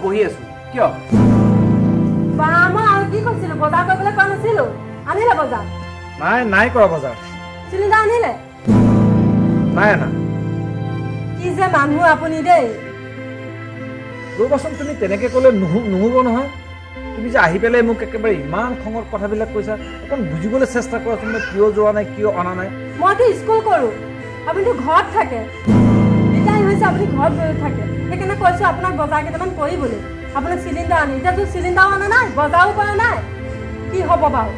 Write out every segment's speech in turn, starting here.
বহি আছো কিয় বা মই আৰু কি কৈছিলো বজাৰ কৰিবলৈ কোৱা নাছিলো আনিলে বজাৰ নাই কৰা বজাৰ চিলিণ্ডাৰ আনিলে নাই আনা কি যে মানুহ আপুনি দেই ৰ'বাচোন তুমি তেনেকে ক'লে নহ'ব নহয় তুমি যে আহি পেলাই মোক একেবাৰে ইমান খঙত কথাবিলাক কৈছা অকণ বুজিবলৈ চেষ্টা কৰাচোন মই কিয় যোৱা নাই কিয় অনা নাই মইতো স্কুল কৰোঁ আপুনিতো ঘৰত থাকে বিদায় হৈছে আপুনি ঘৰত বহি থাকে সেইকাৰণে কৈছোঁ আপোনাক বজাৰ কেইটামান কৰিবলৈ আপোনাক চিলিণ্ডাৰ আনি এতিয়াতো চিলিণ্ডাৰো অনা নাই বজাৰো কৰা নাই কি হ'ব বাৰু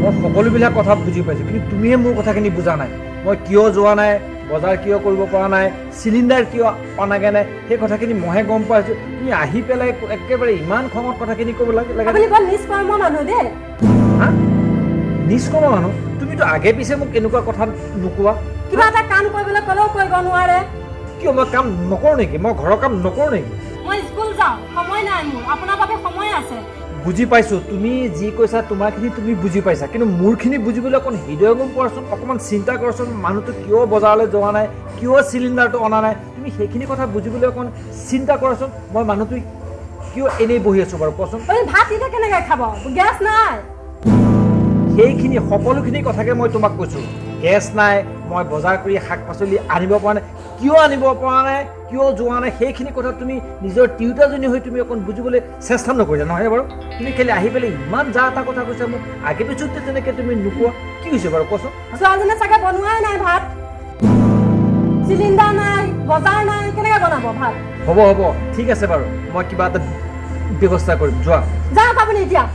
মই সকলোবিলাক কথা বুজি পাইছোঁ কিন্তু তুমিহে মোৰ কথাখিনি বুজা নাই মই কিয় যোৱা নাই বজাৰ কিয় কৰিব পৰা নাই চিলিণ্ডাৰ কিয় অনাগে নাই সেই কথাখিনি মইহে গম পাইছোঁ তুমি আহি পেলাই একেবাৰে ইমান খঙত কথাখিনি ক'ব লাগে আপুনি বৰ নিষ্কৰ্ম মানুহ দেই হা নিষ্কৰ্ম মানুহ তুমিতো আগে পিছে মোক এনেকুৱা কথা নোকোৱা কিবা এটা কাম কৰিবলৈ ক'লেও কৰিব নোৱাৰে কিয় মই কাম নকৰোঁ নেকি মই ঘৰৰ কাম নকৰোঁ নেকি মই স্কুল যাওঁ সময় নাই মোৰ আপোনাৰ বাবে সময় আছে বুজি পাইছোঁ তুমি যি কৈছা তোমাৰখিনি তুমি বুজি পাইছা কিন্তু মোৰখিনি বুজিবলৈ অকণ হৃদয়গম কৰাচোন অকণমান চিন্তা কৰাচোন মানুহটো কিয় বজাৰলৈ যোৱা নাই কিয় চিলিণ্ডাৰটো অনা নাই তুমি সেইখিনি কথা বুজিবলৈ অকণ চিন্তা কৰাচোন মই মানুহটো কিয় এনেই বহি আছোঁ বাৰু কোৱাচোন ভাত এতিয়া কেনেকৈ খাব গেছ নাই সেইখিনি সকলোখিনি কথাকে মই তোমাক কৈছোঁ গেছ নাই মই বজাৰ কৰি শাক পাচলি আনিব পৰা নাই কিয় আনিব পৰা নাই কিয় যোৱা নাই সেইখিনি কথা তুমি নিজৰ তিৰোতাজনী হৈ তুমি অকণ বুজিবলৈ চেষ্টা নকৰিলা নহয় বাৰু তুমি খালি আহি পেলাই ইমান যা এটা কথা কৈছা মোক আগে পিছতে তেনেকৈ তুমি নোকোৱা কি হৈছে বাৰু কোৱাচোন ছোৱালীজনে চাগে বনোৱাই নাই ভাত চিলিণ্ডাৰ নাই বজাৰ নাই কেনেকৈ বনাব ভাত হ'ব ঠিক আছে বাৰু মই কিবা এটা ব্যৱস্থা কৰিম যোৱা যাওক আপুনি এতিয়া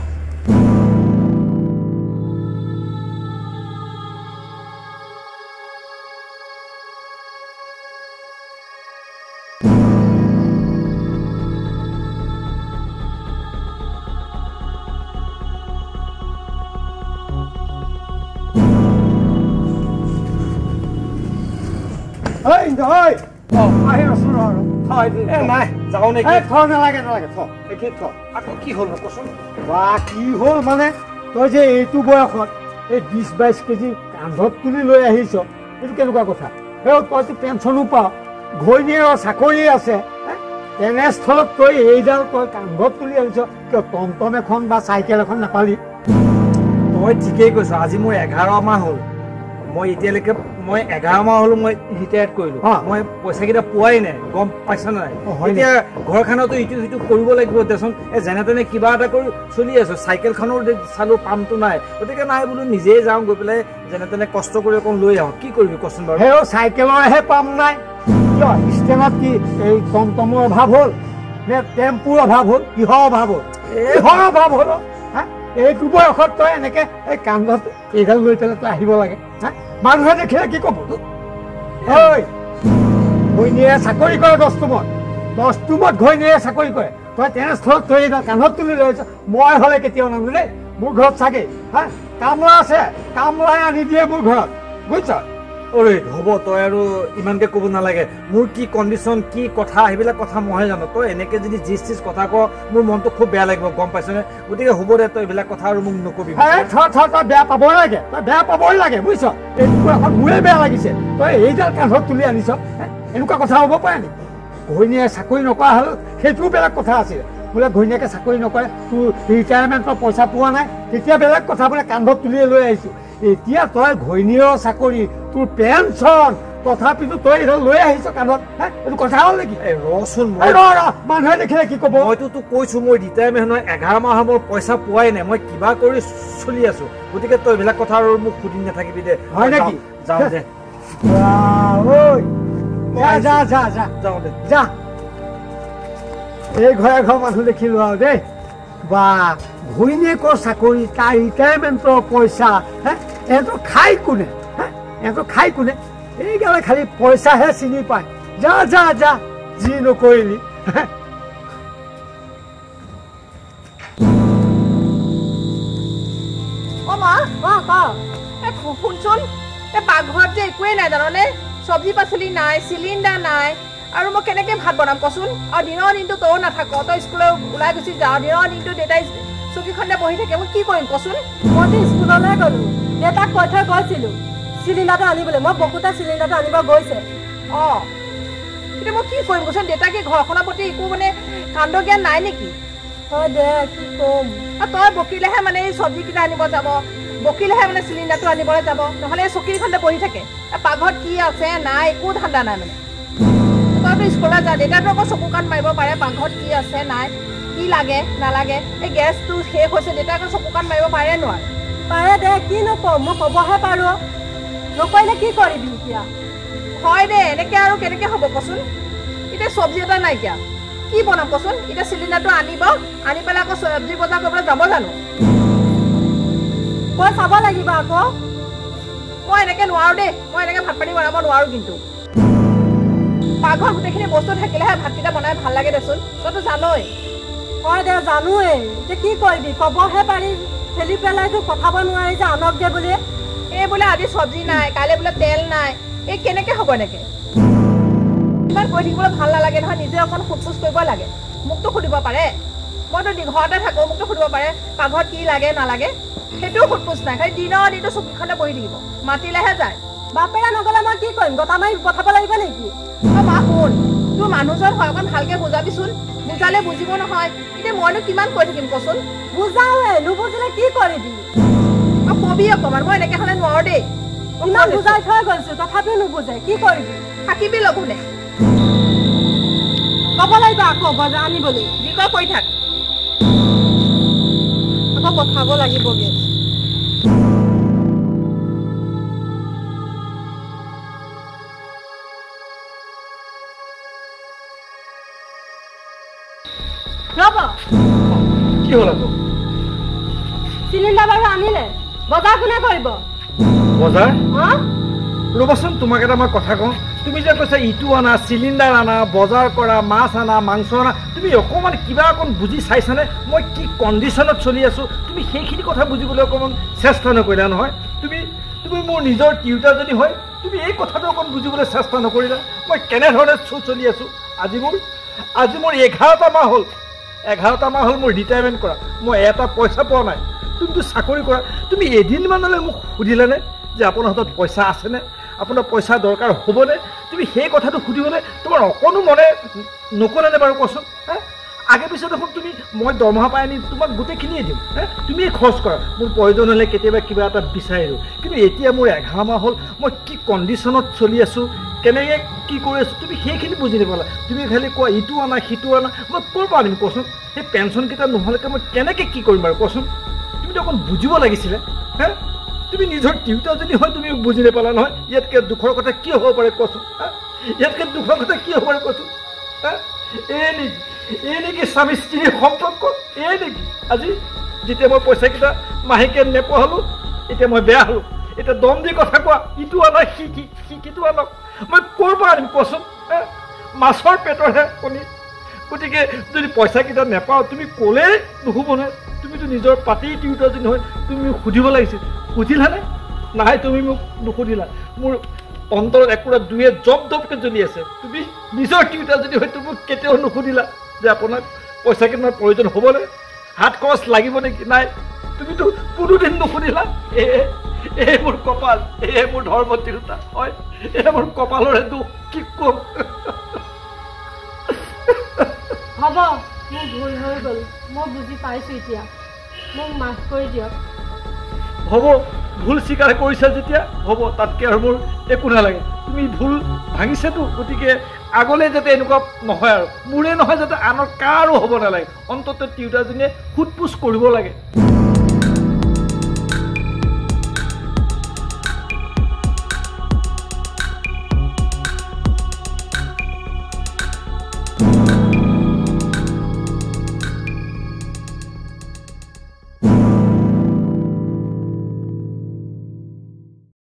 নাই যাওঁ নেকি নালাগে আকৌ কি হ'ল কচোন বা কি হ'ল মানে তই যে এইটো বয়সত এই 20-22 কেজি কান্ধত তুলি লৈ আহিছ এইটো কেনেকুৱা কথা তইতো পেঞ্চনো পাৱ ঘৈণীয়েৰৰ চাকৰি আছে তেনেস্থলত তই এইডাল তই কান্ধত তুলি আহিছ কিয় টমটম এখন বা চাইকেল এখন নাপালি তই ঠিকেই কৈছ আজি মোৰ 11 মাহ হ'ল মই এতিয়ালৈকে মই 11 মাহ হ'লো মই ৰিটায়াৰ্ড কৰিলোঁ মই পইচাকেইটা পোৱাই নাই গম পাইছ নাই এতিয়া ঘৰখনতো ইটো সিটো কৰিব লাগিব দেচোন যেনে তেনে কিবা এটা কৰি চলি আছোঁ চাইকেলখনো চালোঁ পামটো নাই গতিকে নাই বোলো নিজেই যাওঁ গৈ পেলাই যেনে তেনে কষ্ট কৰি অকণ লৈ আহোঁ কি কৰিবি কচোন বাৰু সেই চাইকেলৰহে পাম নাই কিয় ষ্টেণ্ডত কি এই টমটমৰ অভাৱ হ'ল নে টেম্পুৰ অভাৱ হ'ল কিহৰ অভাৱ হ'ল কিহৰ অভাৱ হ'ল এইটো বয়সত তই এনেকে এই কান্ধত এইডাল লৈ পেলাই তই আহিব লাগে মানুহে দেখিলে কি ক'ব ঘৈণীয়ে চাকৰি কৰে 10 টোমত ঘৈণীয়ে চাকৰি কৰে তই তেনেস্থলত তই এইডাল কান্ধত তুলি লৈ আহিছ মই হ'লে কেতিয়াও নানো দেই মোৰ ঘৰত চাগে কামলা আছে কামলাই আনি দিয়ে মোৰ ঘৰত বুজিছ ঐ হ'ব তই আৰু ইমানকৈ ক'ব নালাগে মোৰ কি কণ্ডিশ্যন কি কথা সেইবিলাক কথা মইহে জানো তই এনেকৈ যদি যি কথা ক মোৰ মনটো খুব বেয়া লাগিব গম পাইছনে গতিকে হ'ব দে তই এইবিলাক কথা আৰু মোক নকবি তই বেয়া পাবই লাগে তই বেয়া পাবই লাগে বুজিছ এইটো এখন মোৰে বেয়া লাগিছে তই এইডাল কান্ধত তুলি আনিছ এনেকুৱা কথা হ'ব পাৰে নেকি ঘৈণীয়ে চাকৰি নকৰা হ'ল সেইটোও বেলেগ কথা আছিলে বোলে ঘৈণীয়েকে চাকৰি নকৰে তোৰ ৰিটায়াৰমেণ্টৰ পইচা পোৱা নাই তেতিয়া বেলেগ কথা বোলে কান্ধত তুলিয়ে লৈ আহিছোঁ এতিয়া তই ঘৈণীয়েৰ চাকৰি তোৰ পেঞ্চন তথাপিতো তই এইডাল লৈ আহিছ কান্ধত এইটো কথা হ'ল নেকি ৰচোন মানুহে দেখিলে কি ক'ব মইতো তোক কৈছোঁ মই ৰিটায়াৰমেণ্ট নহয় 11 মাহৰ মোৰ পইচা পোৱাই নাই মই কিবা কৰি চলি আছোঁ গতিকে তই এইবিলাক কথা আৰু মোক সুধি নাথাকিবি দে হয় নেকি যাওঁ দে যাওঁ দে যা এই ঘৰে ঘৰ মানুহ দেখিলো আৰু দেই বা ঘৈণীয়েকৰ চাকৰি তাৰ ৰিটায়াৰমেণ্টৰ পইচা এহেঁতৰ খাই কোনে এইগালে খালি পইচাহে চিনি পায় যা যি নকৰিলি শুনচোন এই পাকঘৰত যে একোৱেই নাই জাননে চব্জি পাচলি নাই চিলিণ্ডাৰ নাই আৰু মই কেনেকৈ ভাত বনাম কচোন আৰু দিনৰ দিনটো তইও নাথাক তই স্কুললৈ ওলাই গুচি যাওঁ দিনৰ দিনটো দেউতাই চকীখনতে বহি থাকে মই কি কৰিম কচোন মইতো স্কুললৈ গ'লোঁ দেউতাক কৈ থৈ গৈছিলোঁ চিলিণ্ডাৰটো আনিবলৈ মই বকুতা চিলিণ্ডাৰটো আনিব গৈছে এতিয়া মই কি কৰিম কচোন দেউতাকে ঘৰখনৰ প্ৰতি একো মানে কাণ্ড জ্ঞান নাই নেকি হয় দে কি ক'ম তই বকিলেহে মানে এই চব্জিকেইটা আনিব যাব বকিলেহে মানে চিলিণ্ডাৰটো আনিবলৈ যাব নহ'লে এই চকীখনতে বহি থাকে পাকঘৰত কি আছে নাই একো ধান্দা নাই মানে তইতো স্কুলত যা দেউতাতো আকৌ চকু কাণ মাৰিব পাৰে পাকঘৰত কি আছে নাই কি লাগে নালাগে এই গেছটো শেষ হৈছে দেউতাই আকৌ চকু কাণ মাৰিব পাৰে নোৱাৰে পাৰে দে কি নকওঁ মই ক'বহে পাৰোঁ নকৰিলে কি কৰিবি এতিয়া হয় দে এনেকৈ আৰু কেনেকৈ হ'ব কচোন এতিয়া চব্জি এটা নাইকিয়া কি বনাম কচোন এতিয়া চিলিণ্ডাৰটো আনিব আনি পেলাই আকৌ চব্জি বজাৰ কৰিবলৈ যাব জানো মই চাব লাগিব আকৌ মই এনেকৈ নোৱাৰোঁ দেই মই এনেকৈ ভাত পানী বনাব নোৱাৰোঁ কিন্তু পাকঘৰত গোটেইখিনি বস্তু থাকিলেহে ভাতকেইটা বনাই ভাল লাগে দেচোন তইতো জানই হয় দে জানোৱেই এতিয়া কি কৰিবি ক'বহে পাৰি ঠেলি পেলাইতো পঠাব নোৱাৰি যে আনক দে বুলি এই বোলে আজি চব্জি নাই কাইলৈ বোলে তেল নাই এই কেনেকৈ হ'ব এনেকৈ ইমান কৈ থাকিবলৈ ভাল নালাগে নহয় নিজে অকণ সোধ পোছ কৰিব লাগে মোকতো সুধিব পাৰে মইতো ঘৰতে থাকোঁ মোকতো সুধিব পাৰে পাকঘৰত কি লাগে নালাগে সেইটোও সোধ পোছ নাই খালি দিনটো চকীখনতে বহি থাকিব মাতিলেহে যায় বাপেৰে নগ'লে মই কি কৰিম গতা মাৰি পঠাব লাগিব নেকি মা শুন তোৰ মানুহজন হয় অকণ ভালকৈ বুজাবিচোন বুজালে বুজিব নহয় এতিয়া মইনো কিমান কৈ থাকিম কচোন বুজাওৱে নুবুজিলে কি কৰিবি কবি অকণমান মই এনেকৈ হ'লে নোৱাৰোঁ দেই ইমান বুজাই থৈ গৈছো তথাপিও নুবুজে কি কৰিবি থাকিবি লঘোনে ক'ব লাগিব আকৌ বজাৰ আনিবলৈ যি কয় কৈ থাক আকৌ পঠাব লাগিবগৈ ৰ'ব কি হ'ল আকৌ চিলিণ্ডাৰ বাৰু আনিলে বজাৰ কোনে কৰিব বজাৰ হা ৰ'বাচোন তোমাক এটা মই কথা কওঁ তুমি যে কৈছা ইটো আনা চিলিণ্ডাৰ আনা বজাৰ কৰা মাছ আনা মাংস আনা তুমি অকণমান কিবা অকণ বুজি চাইছানে মই কি কণ্ডিশ্যনত চলি আছোঁ তুমি সেইখিনি কথা বুজিবলৈ অকণমান চেষ্টা নকৰিলা নহয় তুমি মোৰ নিজৰ টিউটাৰজনী হয় তুমি এই কথাটো অকণ বুজিবলৈ চেষ্টা নকৰিলা মই কেনেধৰণে চলি আছোঁ আজি মোৰ 11টা মাহ হ'ল 11টা মাহ হ'ল মোৰ ৰিটায়াৰমেণ্ট কৰা মই এটা পইচা পোৱা নাই তুমিতো চাকৰি কৰা তুমি এদিনমানলৈ মোক সুধিলানে যে আপোনাৰ হাতত পইচা আছেনে আপোনাৰ পইচা দৰকাৰ হ'বনে তুমি সেই কথাটো সুধিবলৈ তোমাৰ অকণো মনে নক'লেনে বাৰু কোৱাচোন আগে পিছত দেখোন তুমি মই দৰমহা পাই আনি তোমাক গোটেইখিনিয়ে দিম তুমিয়ে খৰচ কৰা মোৰ প্ৰয়োজন হ'লে কেতিয়াবা কিবা এটা বিচাৰিলোঁ কিন্তু এতিয়া মোৰ 11 মাহ হ'ল মই কি কণ্ডিশ্যনত চলি আছোঁ কেনেকৈ কি কৰি আছোঁ তুমি সেইখিনি বুজি নাপালা তুমি খালি কোৱা ইটো আনা সিটো আনা মই ক'ৰ পৰা আনিম কোৱাচোন সেই পেঞ্চনকেইটা নহ'লেকে মই কেনেকৈ কি কৰিম বাৰু কোৱাচোন তুমিতো অকণ বুজিব লাগিছিলে তুমি নিজৰ টিউটাৰজনী হয় তুমি বুজি নাপালা নহয় ইয়াতকৈ দুখৰ কথা কি হ'ব পাৰে কোৱাচোন ইয়াতকৈ দুখৰ কথা কি হ'ব পাৰে কোৱাচোন এই নেকি স্বামী স্ত্ৰীৰ সম্পৰ্ক এই নেকি আজি যেতিয়া মই পইচাকেইটা মাহেকীয়া নোপোৱা হ'লোঁ এতিয়া মই বেয়া হ'লোঁ এতিয়া দম দি কথা কোৱা ইটো আনা সিটো আনক মই ক'ৰ পৰা আনিম কোৱাচোন মাছৰ পেটৰহে কণী গতিকে যদি পইচাকেইটা নাপাওঁ তুমি ক'লেই নুশুব নহয় তুমিতো নিজৰ পাতি টিউটাৰজনী হয় তুমি মোক সুধিব লাগিছিল সুধিলানে নাই তুমি মোক নুসুধিলা মোৰ অন্তৰত একোৰা দুয়ে জপকৈ জ্বলি আছে তুমি নিজৰ টিউটাৰজনী হয় তুমি মোক কেতিয়াও নুসুধিলা যে আপোনাক পইচা কেইটামান প্ৰয়োজন হ'বনে হাত খৰচ লাগিব নেকি নাই তুমিতো কোনোদিন নুসুধিলা এই মোৰ কপাল এই মোৰ ধৰ্ম তিৰোতা হয় এই মোৰ কপালৰে দুখ কি ক'ম হ'ব মোৰ ভুল হৈ গ'ল মই বুজি পাইছোঁ এতিয়া মোক মাফ কৰি দিয়ক হ'ব ভুল স্বীকাৰ কৰিছা যেতিয়া হ'ব তাতকৈ আৰু মোৰ একো নালাগে তুমি ভুল ভাঙিছেতো গতিকে আগলৈ যাতে এনেকুৱা নহয় আৰু মোৰে নহয় যাতে আনৰ কাৰো হ'ব নালাগে অন্ততঃ টিউটাৰজনীয়ে সোধ পোছ কৰিব লাগে